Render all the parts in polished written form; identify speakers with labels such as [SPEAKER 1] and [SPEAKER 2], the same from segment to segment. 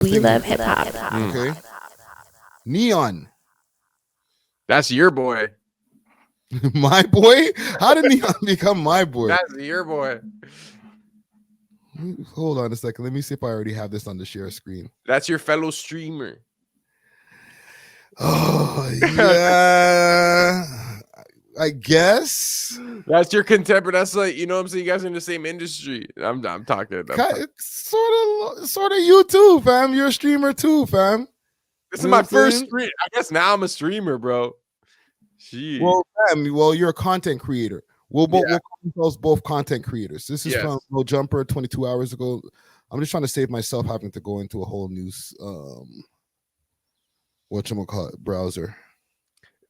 [SPEAKER 1] We love hip hop.
[SPEAKER 2] Okay. Neon.
[SPEAKER 3] That's your boy.
[SPEAKER 2] My boy? How did Neon become my boy?
[SPEAKER 3] That's your boy.
[SPEAKER 2] Hold on a second. Let me see if I already have this on the share screen.
[SPEAKER 3] That's your fellow streamer.
[SPEAKER 2] Oh, yeah. I guess.
[SPEAKER 3] That's your contemporary. That's like, you know what I'm saying? You guys are in the same industry. I'm talking.
[SPEAKER 2] Sort of you too, fam. You're a streamer too, fam.
[SPEAKER 3] This is my first stream. I guess now I'm a streamer, bro. Jeez.
[SPEAKER 2] Well, fam, you're a content creator. We'll call ourselves both content creators. This is from No Jumper 22 hours ago. I'm just trying to save myself having to go into a whole new whatchamacallit browser.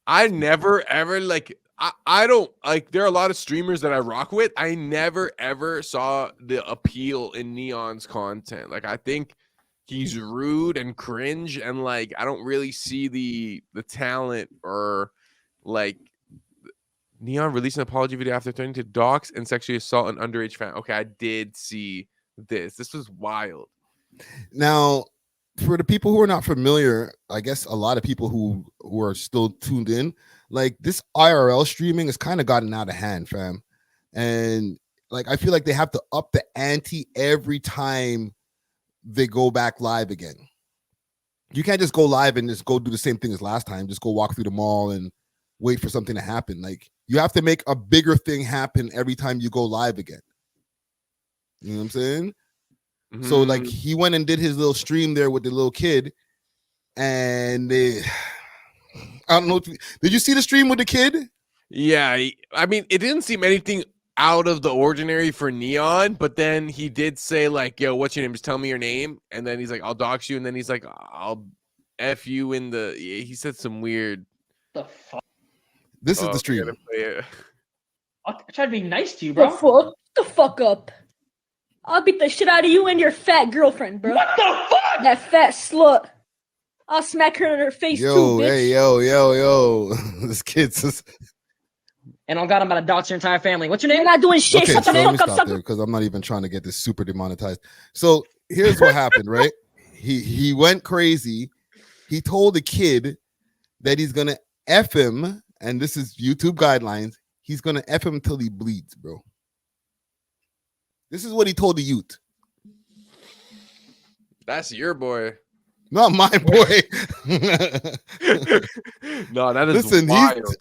[SPEAKER 3] I never ever like I don't like there are a lot of streamers that I rock with. I never ever saw the appeal in Neon's content. Like I think he's rude and cringe and like I don't really see the talent or like Neon released an apology video after threatening to dox and sexually assault an underage fan. Okay, I did see this. This was wild.
[SPEAKER 2] Now, for the people who are not familiar, I guess a lot of people who are still tuned in, like this IRL streaming has kind of gotten out of hand, fam. And like I feel like they have to up the ante every time they go back live again. You can't just go live and just go do the same thing as last time. Just go walk through the mall and wait for something to happen. Like you have to make a bigger thing happen every time you go live again. You know what I'm saying? Mm-hmm. So like he went and did his little stream there with the little kid, and I don't know. Did you see the stream with the kid?
[SPEAKER 3] Yeah, I mean, it didn't seem anything out of the ordinary for Neon, but then he did say like, "Yo, what's your name? Just tell me your name." And then he's like, "I'll dox you," and then he's like, "I'll f you in the." He said some weird.
[SPEAKER 4] The fuck.
[SPEAKER 2] This is the stream.
[SPEAKER 4] I try to be nice to you, bro.
[SPEAKER 5] The fuck up. I'll beat the shit out of you and your fat girlfriend, bro.
[SPEAKER 4] What the fuck?
[SPEAKER 5] That fat slut. I'll smack her in her face too, bitch.
[SPEAKER 2] Hey, yo. This kid's just...
[SPEAKER 4] And on God, I'm about to dox your entire family. What's your name?
[SPEAKER 5] You're not doing shit.
[SPEAKER 2] Okay,
[SPEAKER 5] Shut
[SPEAKER 2] so
[SPEAKER 5] the
[SPEAKER 2] let me
[SPEAKER 5] fuck
[SPEAKER 2] stop
[SPEAKER 5] up,
[SPEAKER 2] there because I'm not even trying to get this super demonetized. So here's what happened, right? He went crazy. He told the kid that he's gonna F him, and this is YouTube guidelines. He's gonna F him until he bleeds, bro. This is what he told the youth.
[SPEAKER 3] That's your boy.
[SPEAKER 2] Not my boy.
[SPEAKER 3] No, that is wild.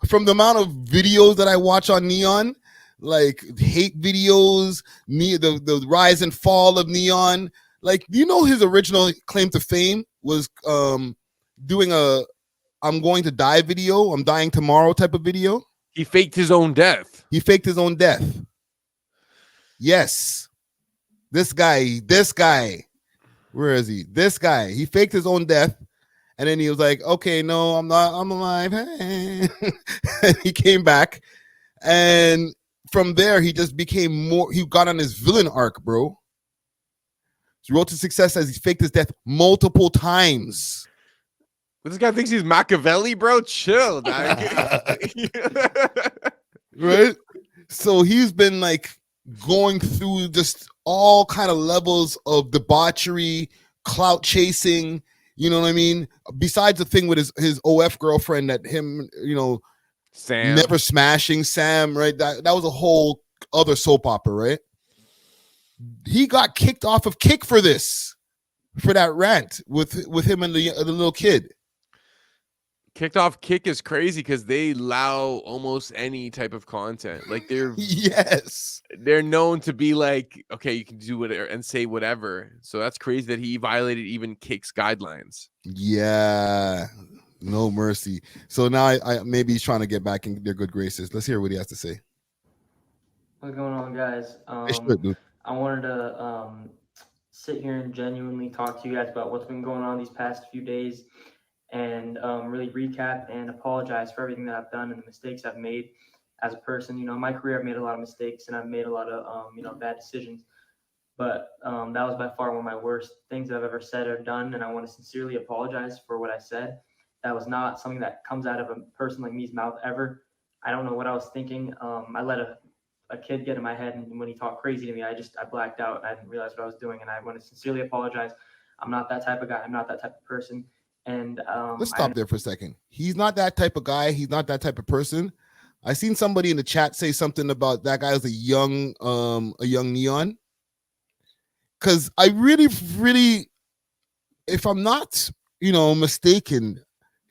[SPEAKER 2] From the amount of videos that I watch on Neon, like hate videos, the rise and fall of Neon. Like, do you know his original claim to fame was doing a I'm going to die video, I'm dying tomorrow type of video?
[SPEAKER 3] He faked his own death.
[SPEAKER 2] Yes. This guy. Where is he? This guy. He faked his own death. And then he was like, okay, no, I'm alive. And he came back. And from there, he just became more, he got on his villain arc, bro. His road to success as he faked his death multiple times.
[SPEAKER 3] But this guy thinks he's Machiavelli, bro. Chill.
[SPEAKER 2] Right? So he's been like going through just all kind of levels of debauchery, clout chasing, you know what I mean? Besides the thing with his OF girlfriend that him,
[SPEAKER 3] Sam,
[SPEAKER 2] never smashing Sam, right? That was a whole other soap opera, right? He got kicked off of Kick for that rant with him and the little kid.
[SPEAKER 3] Kicked off Kick is crazy because they allow almost any type of content. Like they're known to be like, okay, you can do whatever and say whatever. So that's crazy that he violated even Kick's guidelines.
[SPEAKER 2] Yeah, no mercy. So now I maybe he's trying to get back in their good graces. Let's hear what he has to say.
[SPEAKER 6] What's going on, guys?
[SPEAKER 2] Dude.
[SPEAKER 6] I wanted to sit here and genuinely talk to you guys about what's been going on these past few days. And really recap and apologize for everything that I've done and the mistakes I've made as a person. In my career, I've made a lot of mistakes and I've made a lot of, bad decisions. But that was by far one of my worst things I've ever said or done. And I want to sincerely apologize for what I said. That was not something that comes out of a person like me's mouth ever. I don't know what I was thinking. I let a kid get in my head, and when he talked crazy to me, I blacked out and I didn't realize what I was doing. And I want to sincerely apologize. I'm not that type of guy. I'm not that type of person. And
[SPEAKER 2] Let's stop there for a second. He's not that type of guy. He's not that type of person. I seen somebody in the chat say something about that guy was a young Neon. Because I really, if I'm not, mistaken,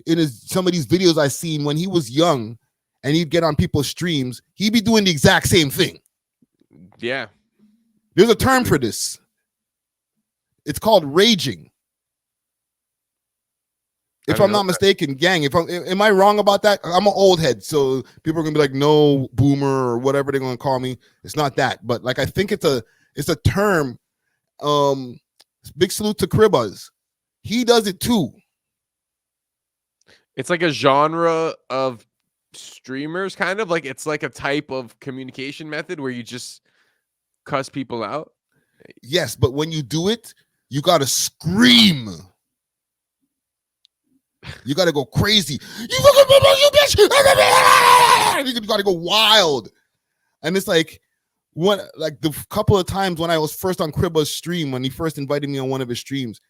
[SPEAKER 2] in some of these videos I seen when he was young and he'd get on people's streams, he'd be doing the exact same thing.
[SPEAKER 3] Yeah.
[SPEAKER 2] There's a term for this. It's called raging. If I'm not mistaken, gang, am I wrong about that? I'm an old head, so people are gonna be like, no, boomer, or whatever they're gonna call me. It's not that, but like I think it's a term. Big salute to Cribbas. He does it too.
[SPEAKER 3] It's like a genre of streamers, kind of like it's like a type of communication method where you just cuss people out.
[SPEAKER 2] Yes, but when you do it, you gotta scream. You gotta go crazy. You bitch! You gotta go wild. And it's like the couple of times when I was first on Cribba's stream, when he first invited me on one of his streams,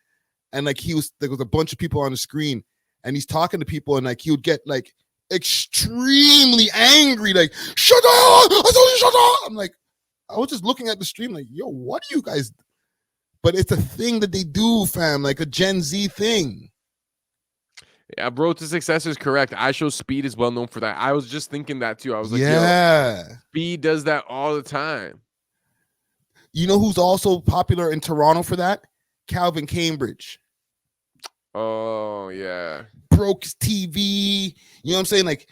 [SPEAKER 2] and like there was a bunch of people on the screen, and he's talking to people, and like he would get like extremely angry, like shut up! I told you shut up! I'm like, I was just looking at the stream, like, yo, what are you guys? But it's a thing that they do, fam, like a Gen Z thing.
[SPEAKER 3] Yeah, Road to Success is correct. I.Show.Speed is well known for that. I was just thinking that too. I was like,
[SPEAKER 2] yeah,
[SPEAKER 3] yo, Speed does that all the time.
[SPEAKER 2] You know who's also popular in Toronto for that? Calvin Cambridge.
[SPEAKER 3] Oh, yeah.
[SPEAKER 2] Broke his TV. You know what I'm saying? Like,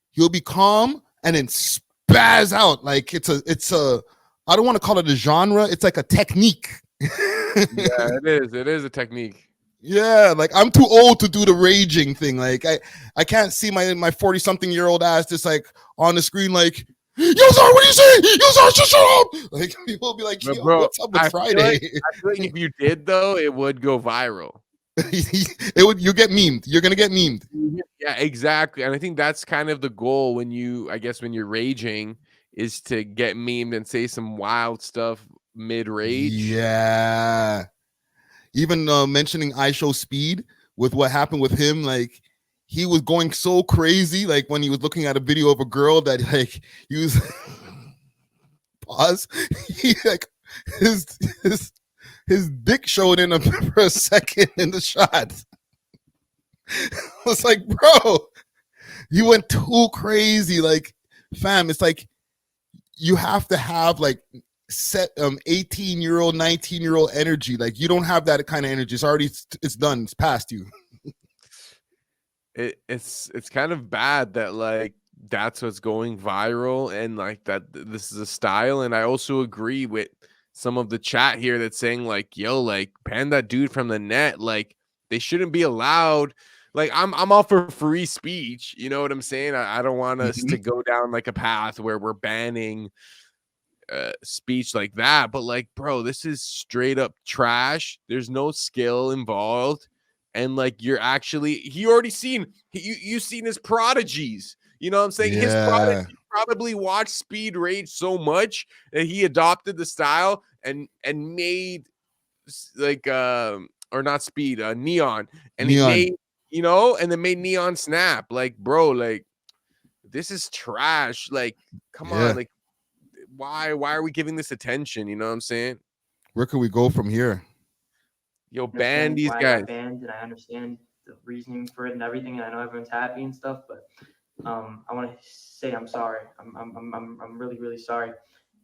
[SPEAKER 2] he'll be calm and then spaz out. Like, it's a, I don't want to call it a genre. It's like a technique.
[SPEAKER 3] Yeah, it is. It is a technique.
[SPEAKER 2] Yeah, like I'm too old to do the raging thing. Like I can't see my 40-something-year-old ass just like on the screen like, yo, sorry, what are you saying? Yo, sorry, shut up. Like people will be like, yo,
[SPEAKER 3] bro,
[SPEAKER 2] what's up with Friday?
[SPEAKER 3] I feel like if you did though, it would go viral.
[SPEAKER 2] You get memed. You're gonna get memed.
[SPEAKER 3] Yeah, exactly. And I think that's kind of the goal when you're raging is to get memed and say some wild stuff mid-rage.
[SPEAKER 2] Yeah. Even mentioning I.Show.Speed with what happened with him, like he was going so crazy, like when he was looking at a video of a girl that like he was pause. He like his dick showed in for a second in the shot. I was like, bro, you went too crazy. Like, fam, it's like you have to have like set 18-year-old 19-year-old energy. Like you don't have that kind of energy. It's done, it's past you.
[SPEAKER 3] It's kind of bad that like that's what's going viral and like that this is a style. And I also agree with some of the chat here that's saying like, yo, like ban that dude from the net. Like they shouldn't be allowed. Like I'm all for free speech, you know what I'm saying? I don't want us to go down like a path where we're banning speech like that, but like, bro, this is straight up trash. There's no skill involved, and like you're already seen you seen his prodigies. You know what I'm saying?
[SPEAKER 2] Yeah.
[SPEAKER 3] His prodigy probably watched Speed rage so much that he adopted the style and made like or not Speed, Neon, and
[SPEAKER 2] Neon.
[SPEAKER 3] he made and then made Neon snap. Like, bro, like this is trash. Like, come on, like. Why are we giving this attention? You know what I'm saying?
[SPEAKER 2] Where can we go from here?
[SPEAKER 3] Yo, ban these guys.
[SPEAKER 6] I got banned, and I understand the reasoning for it and everything, and I know everyone's happy and stuff, but I want to say I'm sorry. I'm really, really sorry,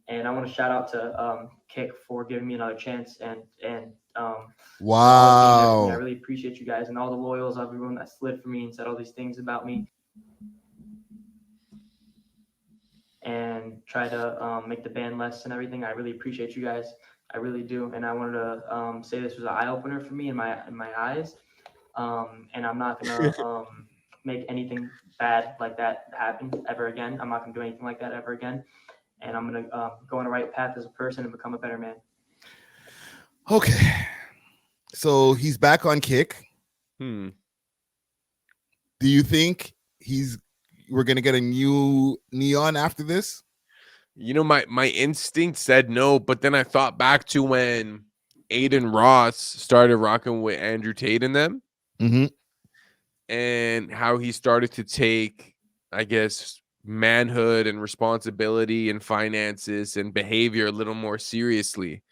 [SPEAKER 6] and I want to shout out to Kick for giving me another chance and
[SPEAKER 2] wow.
[SPEAKER 6] I really appreciate you guys and all the loyals, everyone that slid for me and said all these things about me. And try to make the band less and everything. I really appreciate you guys. I really do. And I wanted to say this was an eye opener for me in my eyes. And I'm not gonna make anything bad like that happen ever again. I'm not gonna do anything like that ever again. And I'm gonna go on the right path as a person and become a better man.
[SPEAKER 2] Okay. So he's back on Kick. Do you think we're gonna get a new Neon after this?
[SPEAKER 3] You know, my instinct said no, but then I thought back to when Aiden Ross started rocking with Andrew Tate in them,
[SPEAKER 2] Mm-hmm.
[SPEAKER 3] and how he started to take, I guess, manhood and responsibility and finances and behavior a little more seriously.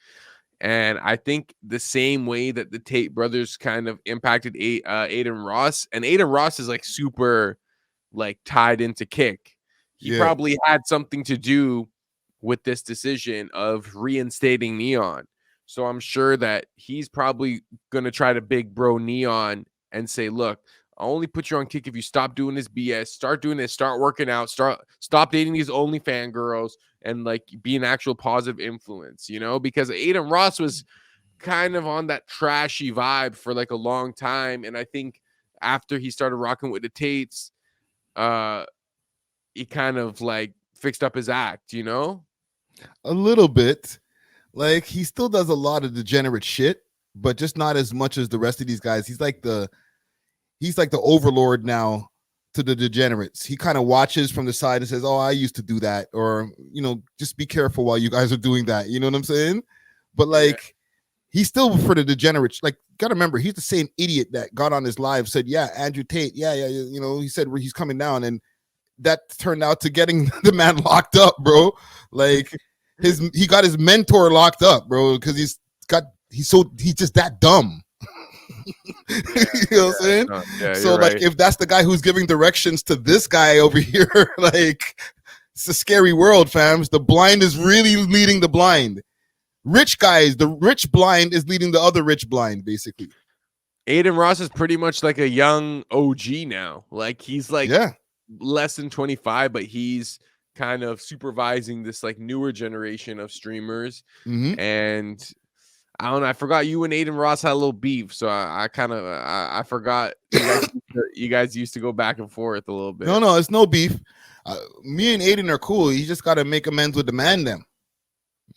[SPEAKER 3] And I think the same way that the Tate brothers kind of impacted Aiden Ross, and Aiden Ross is like super like tied into Kick. He
[SPEAKER 2] Yeah.
[SPEAKER 3] probably had something to do with this decision of reinstating Neon. So I'm sure that he's probably going to try to big bro Neon and say, look, I'll only put you on Kick if you stop doing this BS, start doing this, start working out, stop dating these OnlyFans girls, and like be an actual positive influence, you know, because Aiden Ross was kind of on that trashy vibe for like a long time. And I think after he started rocking with the Tates, he kind of like fixed up his act, you know?
[SPEAKER 2] A little bit. Like he still does a lot of degenerate shit, but just not as much as the rest of these guys. He's like the overlord now to the degenerates. He kind of watches from the side and says, "Oh, I used to do that," or just be careful while you guys are doing that. You know what I'm saying? But like, he's still for the degenerates. Like, gotta remember, he's the same idiot that got on his live said, "Yeah, Andrew Tate, yeah, he said where he's coming down," and that turned out to getting the man locked up, bro. Like he got his mentor locked up, bro, because he's just that dumb. You know what I'm saying? So like, if that's the guy who's giving directions to this guy over here, like, it's a scary world, fams. The blind is really leading the blind. Rich guys, the rich blind is leading the other rich blind, basically.
[SPEAKER 3] Aiden Ross is pretty much like a young OG now. Like he's like less than 25, but he's kind of supervising this like newer generation of streamers.
[SPEAKER 2] Mm-hmm.
[SPEAKER 3] And I don't know. I forgot you and Aiden Ross had a little beef, so I kind of I forgot you guys used to go back and forth a little bit.
[SPEAKER 2] No, it's no beef. Me and Aiden are cool. You just got to make amends with the man them.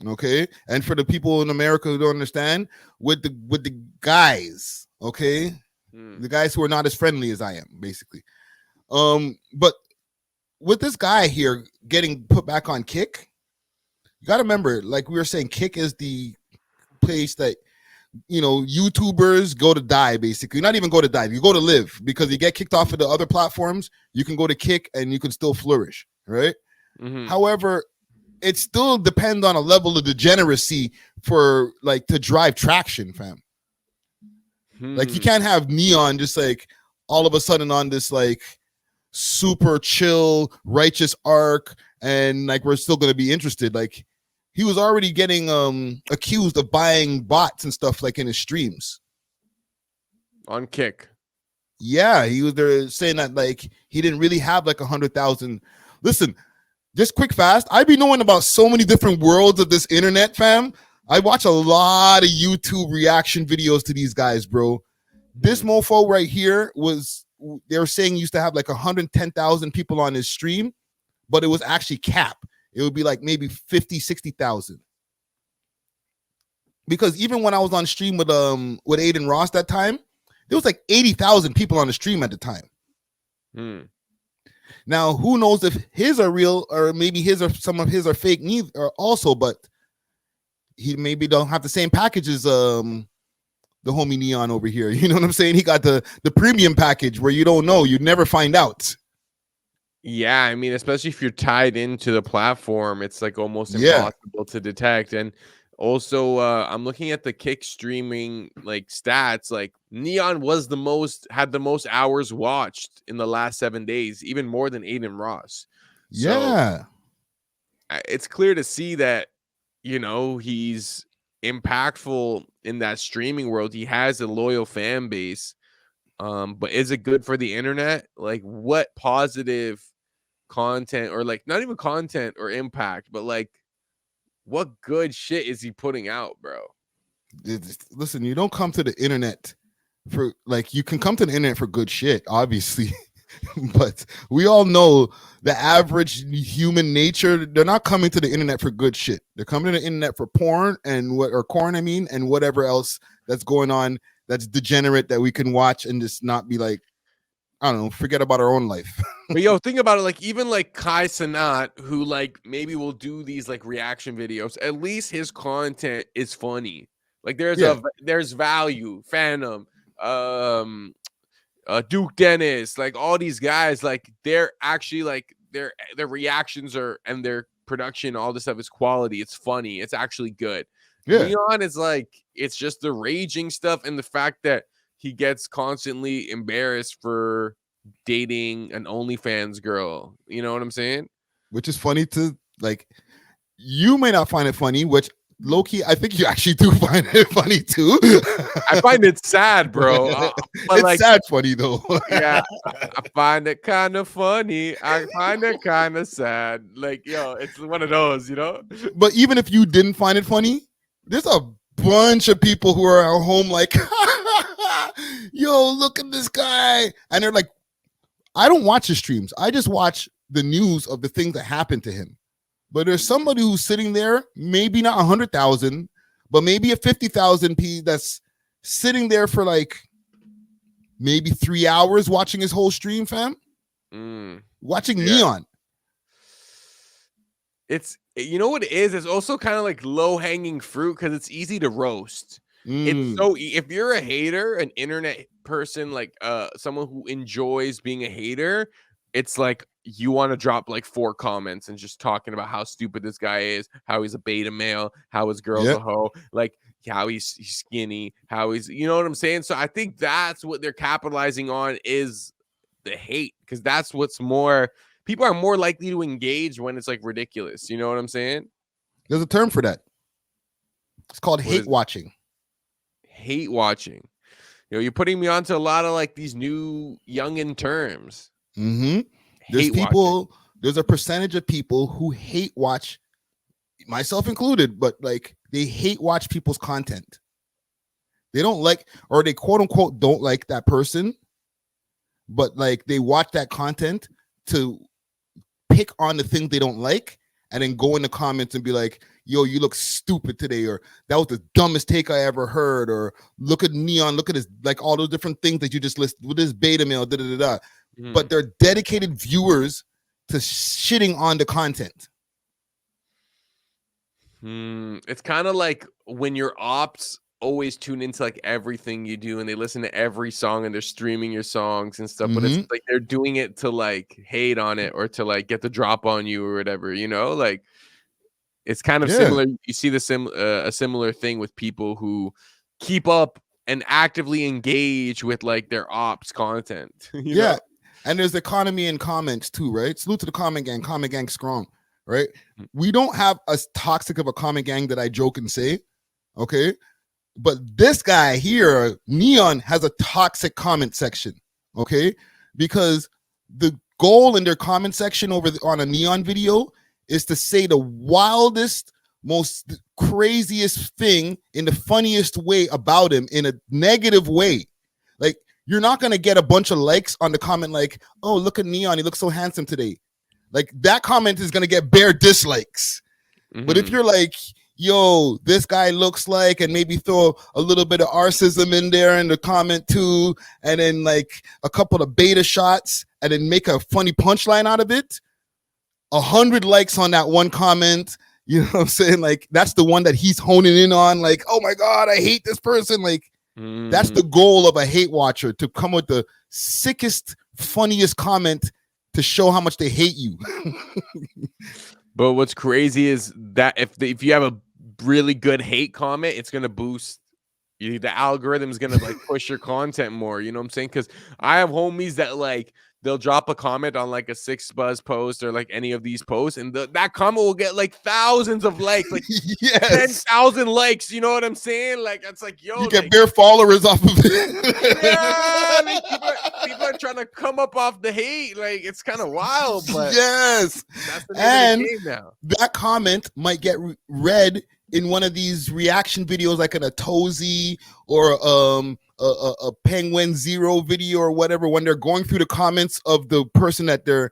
[SPEAKER 2] Okay, and for the people in America who don't understand, with the guys, okay, the guys who are not as friendly as I am, basically. But with this guy here getting put back on Kick, you got to remember, like we were saying, Kick is the place that YouTubers go to die. Basically, not even go to die, you go to live, because you get kicked off of the other platforms. You can go to Kick and you can still flourish, right?
[SPEAKER 3] Mm-hmm.
[SPEAKER 2] However, it still depends on a level of degeneracy for like to drive traction, fam. Like you can't have Neon just like all of a sudden on this like super chill righteous arc and like we're still going to be interested. Like he was already getting accused of buying bots and stuff like in his streams
[SPEAKER 3] on Kick.
[SPEAKER 2] Yeah, he was there saying that like he didn't really have like 100,000. Listen, just quick fast, I be knowing about so many different worlds of this internet, fam. I watch a lot of YouTube reaction videos to these guys, bro. This mofo right here they were saying used to have like 110,000 people on his stream, but it was actually cap. It would be like maybe 50, 60,000. Because even when I was on stream with Aiden Ross that time, there was like 80,000 people on the stream at the time. Now, who knows if his are real or maybe some of his are fake needs or also, but he maybe don't have the same package as the homie Neon over here. You know what I'm saying? He got the premium package where you don't know, you'd never find out.
[SPEAKER 3] Yeah, I mean, especially if you're tied into the platform, it's like almost impossible to detect. And also, I'm looking at the Kick streaming like stats. Like Neon had the most hours watched in the last 7 days, even more than Aiden Ross.
[SPEAKER 2] Yeah,
[SPEAKER 3] so, it's clear to see that he's impactful in that streaming world. He has a loyal fan base. But is it good for the internet? Like, what positive content, or like not even content or impact, but like what good shit is he putting out, bro?
[SPEAKER 2] Listen, you don't come to the internet for like, you can come to the internet for good shit, obviously. But we all know the average human nature, they're not coming to the internet for good shit. They're coming to the internet for porn and and whatever else that's going on that's degenerate that we can watch and just not be like, I don't know, forget about our own life.
[SPEAKER 3] But yo, think about it, like even like Kai Cenat, who like maybe will do these like reaction videos, at least his content is funny. Like there's
[SPEAKER 2] Yeah.
[SPEAKER 3] there's Value, Phantom, Duke Dennis, like all these guys, like they're actually like their reactions are and their production, all this stuff is quality. It's funny. It's actually good.
[SPEAKER 2] Yeah.
[SPEAKER 3] Neon is like it's just the raging stuff and the fact that he gets constantly embarrassed for dating an OnlyFans girl. You know what I'm saying?
[SPEAKER 2] Which is funny to like. You may not find it funny, which low-key, I think you actually do find it funny too.
[SPEAKER 3] I find it sad, bro. But
[SPEAKER 2] it's
[SPEAKER 3] like,
[SPEAKER 2] sad funny though.
[SPEAKER 3] yeah, I find it kind of funny. I find it kind of sad. Like, yo, it's one of those, you know?
[SPEAKER 2] But even if you didn't find it funny, there's a bunch of people who are at home like, yo, look at this guy. And they're like, I don't watch his streams. I just watch the news of the things that happen to him. But there's somebody who's sitting there, maybe not 100,000, but maybe a 50,000 P that's sitting there for like maybe 3 hours watching his whole stream, fam. Watching Neon.
[SPEAKER 3] It's, you know what it is? It's also kind of like low hanging fruit because it's easy to roast. It's so if you're a hater, an internet person, like someone who enjoys being a hater, it's like you want to drop like 4 comments and just talking about how stupid this guy is, how he's a beta male, how his girl's a hoe, like how he's skinny, how he's, you know what I'm saying? So I think that's what they're capitalizing on is the hate, because that's what's more, people are more likely to engage when it's like ridiculous. You know what I'm saying?
[SPEAKER 2] There's a term for that. It's called hate watching.
[SPEAKER 3] Hate watching. You know, you're putting me onto a lot of like these new youngin terms.
[SPEAKER 2] There's people, there's a percentage of people who hate watch, myself included, but like they hate watch people's content. They don't like, or they quote unquote don't like that person, but like they watch that content to pick on the things they don't like and then go in the comments and be like, yo, you look stupid today, or that was the dumbest take I ever heard, or look at Neon, look at his, like all those different things that you just listed with this beta male, But they're dedicated viewers to shitting on the content.
[SPEAKER 3] It's kind of like when your ops always tune into like everything you do and they listen to every song and they're streaming your songs and stuff, but it's like they're doing it to like hate on it or to like get the drop on you or whatever, you know? Like it's kind of similar. You see the a similar thing with people who keep up and actively engage with like their ops content. You know?
[SPEAKER 2] And there's economy in comments too, right? Salute to the comment gang strong, right? We don't have as toxic of a comment gang that I joke and say, okay? But this guy here, Neon, has a toxic comment section, okay? Because the goal in their comment section on a Neon video is to say the wildest, most craziest thing in the funniest way about him in a negative way. Like, you're not going to get a bunch of likes on the comment like, oh, look at Neon, he looks so handsome today. Like, that comment is going to get bare dislikes. But if you're like, yo, this guy looks like, and maybe throw a little bit of arcism in there in the comment too, and then like a couple of beta shots, and then make a funny punchline out of it, 100 likes on that one comment. You know what I'm saying? Like, that's the one that he's honing in on. Like, oh my God, I hate this person. Like, that's the goal of a hate watcher, to come with the sickest, funniest comment to show how much they hate you.
[SPEAKER 3] But what's crazy is that if you have a really good hate comment, it's gonna boost you. The algorithm's gonna like push your content more. You know what I'm saying? Because I have homies that like they'll drop a comment on like a 6buzz post or like any of these posts, and that comment will get like thousands of likes, like 10,000 likes. You know what I'm saying? Like it's like, yo,
[SPEAKER 2] you get
[SPEAKER 3] like,
[SPEAKER 2] bare followers off of it.
[SPEAKER 3] Yeah, like, people are trying to come up off the hate. Like it's kind of wild, but
[SPEAKER 2] yes,
[SPEAKER 3] that's the name of the game now.
[SPEAKER 2] That comment might get read in one of these reaction videos, like an Atozy or a Penguin Zero video or whatever, when they're going through the comments of the person that they're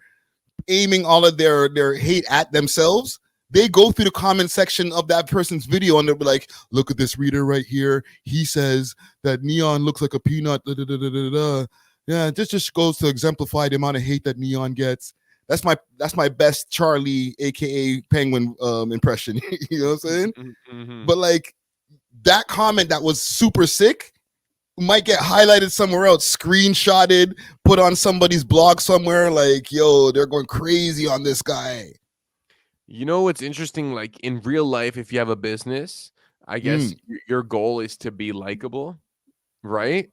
[SPEAKER 2] aiming all of their hate at themselves. They go through the comment section of that person's video and they'll be like, look at this reader right here. He says that Neon looks like a peanut. Da, da, da, da, da, da. Yeah, this just goes to exemplify the amount of hate that Neon gets. That's my best Charlie, aka Penguin impression. You know what I'm saying? But like, that comment that was super sick might get highlighted somewhere else, screenshotted, put on somebody's blog somewhere. Like, yo, they're going crazy on this guy.
[SPEAKER 3] You know what's interesting? Like in real life, if you have a business, I guess your goal is to be likable, right?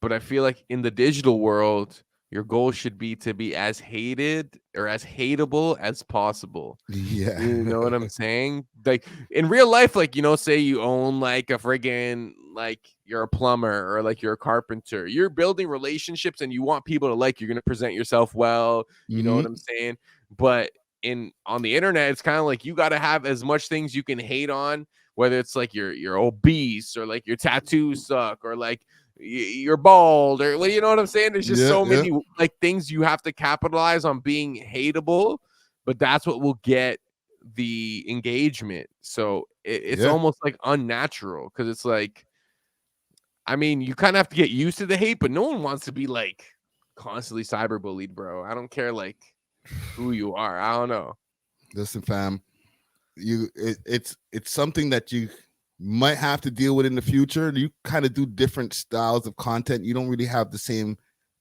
[SPEAKER 3] But I feel like in the digital world, your goal should be to be as hated or as hateable as possible.
[SPEAKER 2] Yeah.
[SPEAKER 3] You know what I'm saying? Like in real life, like, you know, say you own like a friggin' like you're a plumber or like you're a carpenter. You're building relationships and you want people to like you're gonna present yourself well. You know what I'm saying? But on the internet, it's kind of like you gotta have as much things you can hate on, whether it's like you're obese or like your tattoos suck or like you're bald or well, you know what I'm saying? There's just so many like things you have to capitalize on being hateable, but that's what will get the engagement. So it's almost like unnatural because it's like, I mean, you kind of have to get used to the hate, but no one wants to be like constantly cyberbullied, bro. I don't care like who you are. I don't know.
[SPEAKER 2] Listen, fam, it's something that you might have to deal with in the future. You kind of do different styles of content. You don't really have the same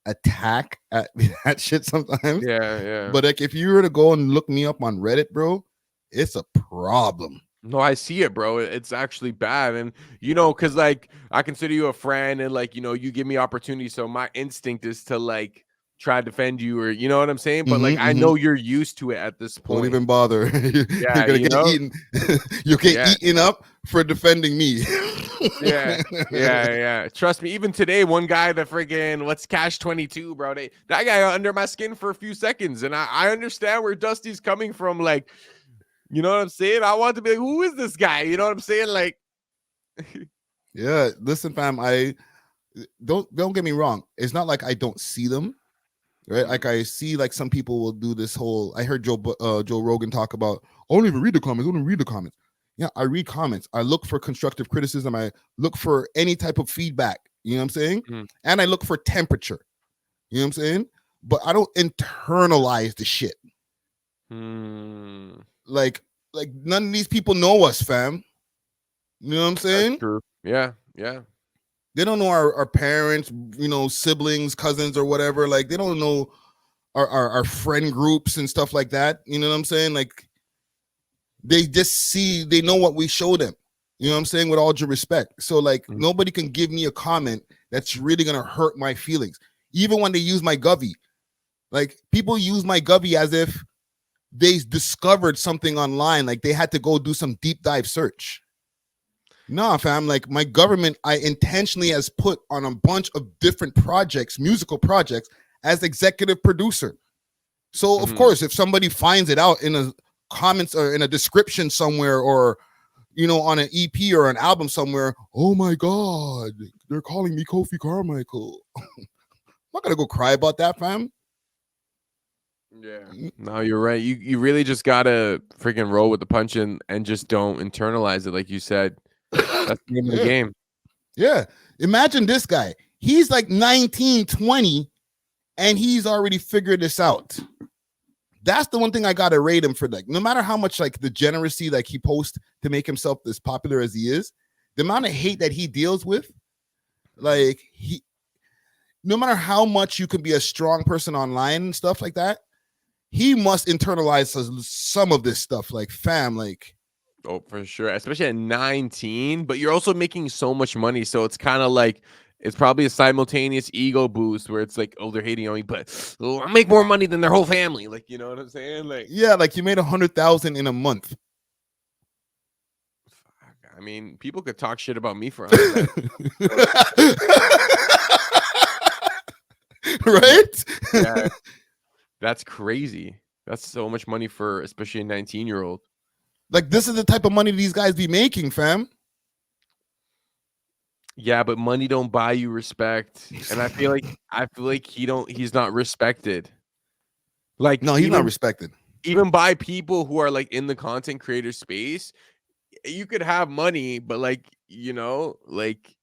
[SPEAKER 2] attack at that shit sometimes.
[SPEAKER 3] Yeah.
[SPEAKER 2] But like if you were to go and look me up on Reddit, bro, it's a problem.
[SPEAKER 3] No, I see it, bro. It's actually bad. And, you know, because, like, I consider you a friend and, like, you know, you give me opportunity. So my instinct is to, like, try to defend you or, you know what I'm saying? But, like, I know you're used to it at this point.
[SPEAKER 2] Don't even bother. You're going to get eaten. You'll get eaten up for defending me.
[SPEAKER 3] Yeah. Trust me. Even today, one guy, the friggin' what's Cash 22, bro? That guy got under my skin for a few seconds. And I understand where Dusty's coming from. Like, you know what I'm saying? I want to be like, who is this guy? You know what I'm saying? Like,
[SPEAKER 2] yeah. Listen, fam. I don't get me wrong. It's not like I don't see them, right? Like I see, like some people will do this whole. I heard Joe Rogan talk about. I don't even read the comments. I don't read the comments. Yeah, I read comments. I look for constructive criticism. I look for any type of feedback. You know what I'm saying? And I look for temperature. You know what I'm saying? But I don't internalize the shit. Like none of these people know us, fam. You know what I'm saying?
[SPEAKER 3] That's true. Yeah.
[SPEAKER 2] They don't know our parents, you know, siblings, cousins, or whatever. Like they don't know our friend groups and stuff like that. You know what I'm saying? Like they know what we show them. You know what I'm saying? With all due respect. So like nobody can give me a comment that's really gonna hurt my feelings. Even when they use my govy. Like people use my govy as if they discovered something online, like they had to go do some deep dive search. Nah, fam, like my government, I intentionally has put on a bunch of different projects, musical projects, as executive producer. So of course, if somebody finds it out in a comments or in a description somewhere, or you know, on an EP or an album somewhere, oh my God, they're calling me Kofi Carmichael. I'm not gonna go cry about that, fam.
[SPEAKER 3] Yeah. No, you're right. You really just gotta freaking roll with the punch and just don't internalize it, like you said. That's the name of the game.
[SPEAKER 2] Yeah. Imagine this guy. He's like 19, 20, and he's already figured this out. That's the one thing I gotta rate him for. Like, no matter how much like degeneracy like he posts to make himself as popular as he is, the amount of hate that he deals with, like no matter how much you can be a strong person online and stuff like that, he must internalize some of this stuff. Like, fam, like,
[SPEAKER 3] oh, for sure, especially at 19. But you're also making so much money, so it's kind of like it's probably a simultaneous ego boost where it's like, oh, they're hating on me, but I make more money than their whole family. Like, you know what I'm saying? Like,
[SPEAKER 2] yeah, like you made 100,000 in a month.
[SPEAKER 3] I mean, people could talk shit about me for 100,000.
[SPEAKER 2] Right?
[SPEAKER 3] Yeah. That's crazy. That's so much money for especially a 19-year-old.
[SPEAKER 2] Like this is the type of money these guys be making, fam.
[SPEAKER 3] Yeah, but money don't buy you respect. And I feel like he's not respected. Like
[SPEAKER 2] no, he's not respected.
[SPEAKER 3] Even by people who are like in the content creator space, you could have money, but like, you know, like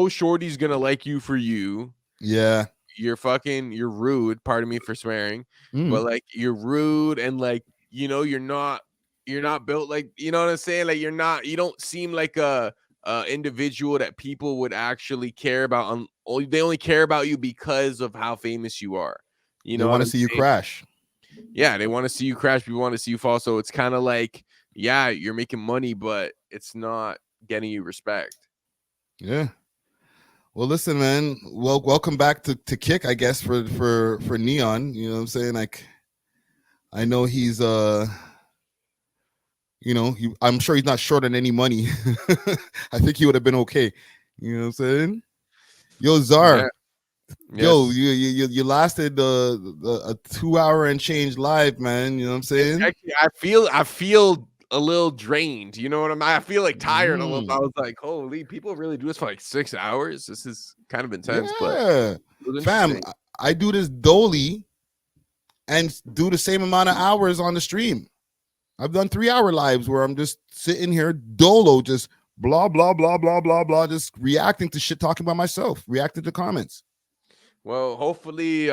[SPEAKER 3] shorty's gonna like you for you.
[SPEAKER 2] Yeah.
[SPEAKER 3] You're rude, pardon me for swearing, but like you're rude and like, you know, you're not built like, you know what I'm saying? Like you don't seem like a individual that people would actually care about. They only care about you because of how famous you are. You
[SPEAKER 2] They
[SPEAKER 3] know
[SPEAKER 2] want
[SPEAKER 3] what
[SPEAKER 2] to
[SPEAKER 3] I'm
[SPEAKER 2] see you
[SPEAKER 3] saying?
[SPEAKER 2] crash.
[SPEAKER 3] Yeah, they want to see you crash. People want to see you fall. So it's kind of like, yeah, you're making money, but it's not getting you respect.
[SPEAKER 2] Yeah. Well, listen, man. Well, welcome back to Kick, I guess, for Neon. You know what I'm saying? Like, I know he's I'm sure he's not short on any money. I think he would have been okay. You know what I'm saying? Yo, Czar.
[SPEAKER 3] Yeah.
[SPEAKER 2] Yo,
[SPEAKER 3] Yes.
[SPEAKER 2] you lasted a 2 hour and change live, man. You know what I'm saying?
[SPEAKER 3] Actually, I feel a little drained. You know what I feel like tired a little. I was like, holy, people really do this for like 6 hours. This is kind of intense, but
[SPEAKER 2] Yeah,
[SPEAKER 3] it was
[SPEAKER 2] fam.
[SPEAKER 3] interesting.
[SPEAKER 2] I do this dolly and do the same amount of hours on the stream. I've done 3 hour lives where I'm just sitting here dolo, just blah blah blah blah blah blah, just reacting to shit, talking about myself, reacting to comments.
[SPEAKER 3] Well, hopefully,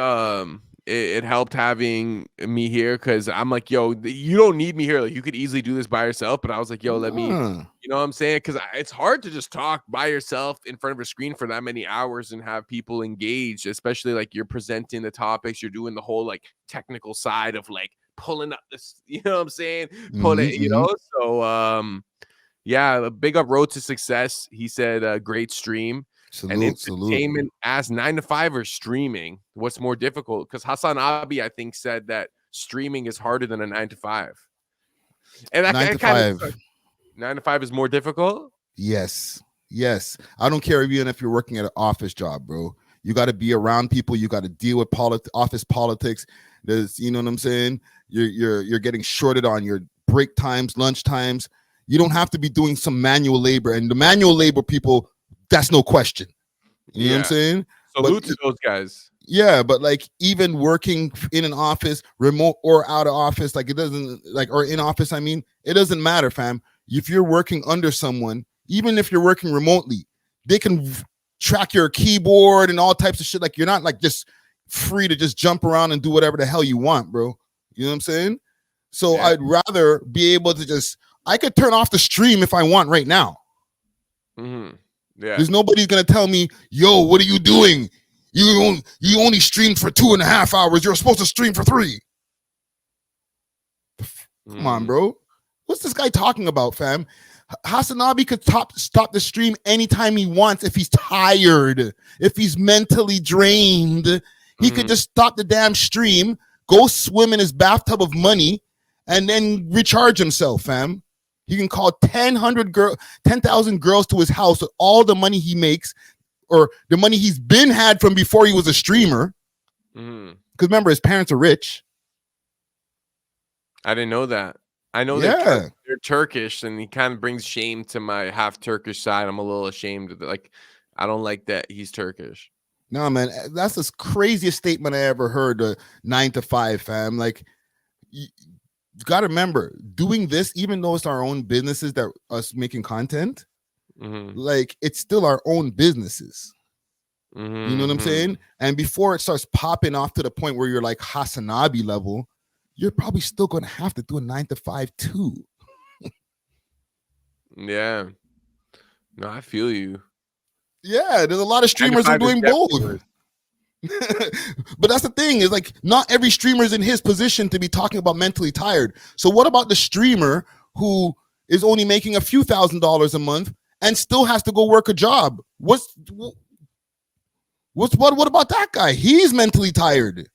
[SPEAKER 3] it helped having me here because I'm like, yo, you don't need me here. Like, you could easily do this by yourself. But I was like, yo, let me, you know what I'm saying? Because it's hard to just talk by yourself in front of a screen for that many hours and have people engaged, especially like you're presenting the topics, you're doing the whole like technical side of like pulling up this, you know what I'm saying? Pull it, you know. So, yeah, a big up road to success. He said, great stream. And
[SPEAKER 2] Salute.
[SPEAKER 3] entertainment as 9 to 5 or streaming, what's more difficult? Because Hassan Abi, I think, said that streaming is harder than a 9 to 5. And that
[SPEAKER 2] 9 to
[SPEAKER 3] kind
[SPEAKER 2] 5.
[SPEAKER 3] of 9 to 5 is more difficult.
[SPEAKER 2] Yes. I don't care even if you're working at an office job, bro. You got to be around people. You got to deal with office politics. There's, you know what I'm saying? You're getting shorted on your break times, lunch times. You don't have to be doing some manual labor, and the manual labor people, that's no question. You know what I'm saying?
[SPEAKER 3] Salute to those guys.
[SPEAKER 2] Yeah, but like even working in an office, remote or out of office, like it doesn't like, or in office, I mean, it doesn't matter, fam. If you're working under someone, even if you're working remotely, they can track your keyboard and all types of shit. Like you're not like just free to just jump around and do whatever the hell you want, bro. You know what I'm saying? So
[SPEAKER 3] Yeah.
[SPEAKER 2] I'd rather be able to I could turn off the stream if I want right now.
[SPEAKER 3] Mm-hmm. Yeah.
[SPEAKER 2] There's nobody's gonna tell me, yo, what are you doing? You only streamed for 2.5 hours. You're supposed to stream for 3. Come on, bro. What's this guy talking about, fam? Hasanabi could stop the stream anytime he wants if he's tired, if he's mentally drained. He could just stop the damn stream, go swim in his bathtub of money, and then recharge himself, fam. He can call 10,000 girls to his house with all the money he makes, or the money he's been had from before he was a streamer. Because remember, his parents are rich.
[SPEAKER 3] I didn't know that. I know they're Turkish, and he kind of brings shame to my half Turkish side. I'm a little ashamed of it. Like, I don't like that he's Turkish.
[SPEAKER 2] No, man, that's the craziest statement I ever heard. 9 to 5, fam. Like, you got to remember, doing this, even though it's our own businesses that us making content, like it's still our own businesses. You know what I'm saying? And before it starts popping off to the point where you're like Hasanabi level, you're probably still going to have to do a 9 to 5 too.
[SPEAKER 3] Yeah. No, I feel you.
[SPEAKER 2] Yeah, there's a lot of streamers who are doing both. But that's the thing, is like not every streamer is in his position to be talking about mentally tired. So what about the streamer who is only making a few $1,000s a month and still has to go work a job? What about that guy? He's mentally tired.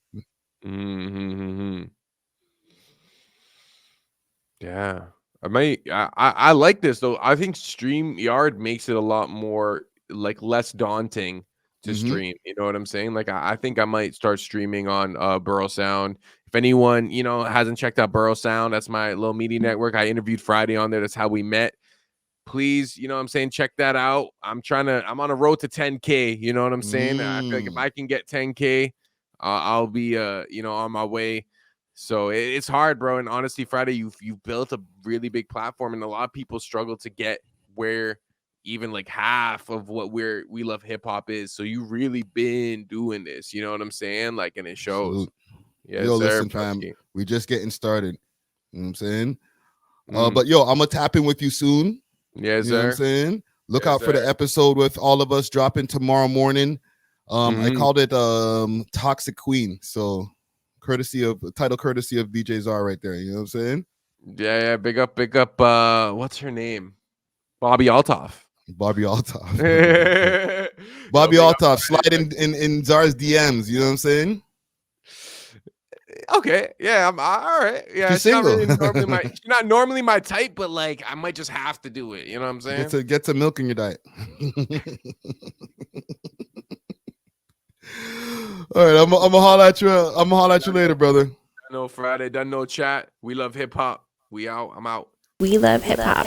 [SPEAKER 3] Yeah. I like this though. I think StreamYard makes it a lot more like less daunting to stream. You know what I'm saying? Like I think I might start streaming on Burrow Sound. If anyone, hasn't checked out Burrow Sound, that's my little media network. I interviewed Friday on there. That's how we met. Please, you know what I'm saying? Check that out. I'm on a road to 10K. You know what I'm saying? I feel like if I can get 10K, I'll be on my way. So it's hard, bro. And honestly, Friday, you've built a really big platform, and a lot of people struggle to get where even like half of what we love hip hop is. So you really been doing this, you know what I'm saying? Like, and it shows.
[SPEAKER 2] Yes, yo, listen, fam, we just getting started. You know what I'm saying? But yo, I'm gonna tap in with you soon.
[SPEAKER 3] Yes,
[SPEAKER 2] you know what I'm saying? Look
[SPEAKER 3] Yes,
[SPEAKER 2] out for the
[SPEAKER 3] sir.
[SPEAKER 2] episode with all of us dropping tomorrow morning. I
[SPEAKER 3] Mhm.
[SPEAKER 2] called it Toxic Queen. So courtesy of VJ Czar right there. You know what I'm saying?
[SPEAKER 3] Yeah. Big up. What's her name? Bobby Altoff.
[SPEAKER 2] Bobby Altoff.
[SPEAKER 3] Yo,
[SPEAKER 2] Bobby
[SPEAKER 3] big up
[SPEAKER 2] Altoff,
[SPEAKER 3] Bobby.
[SPEAKER 2] slide in Czar's DMs. You know what I'm saying?
[SPEAKER 3] Okay, yeah, I'm all right. Yeah,
[SPEAKER 2] She's
[SPEAKER 3] she's not
[SPEAKER 2] single.
[SPEAKER 3] really normally my she's not normally my type, but like I might just have to do it. You know what I'm saying?
[SPEAKER 2] Get some milk in your diet. All right, I'm gonna holler at you. I'm gonna holler at you later, brother.
[SPEAKER 3] No Friday, done no chat. We love hip hop. We out. I'm out.
[SPEAKER 1] We love hip hop.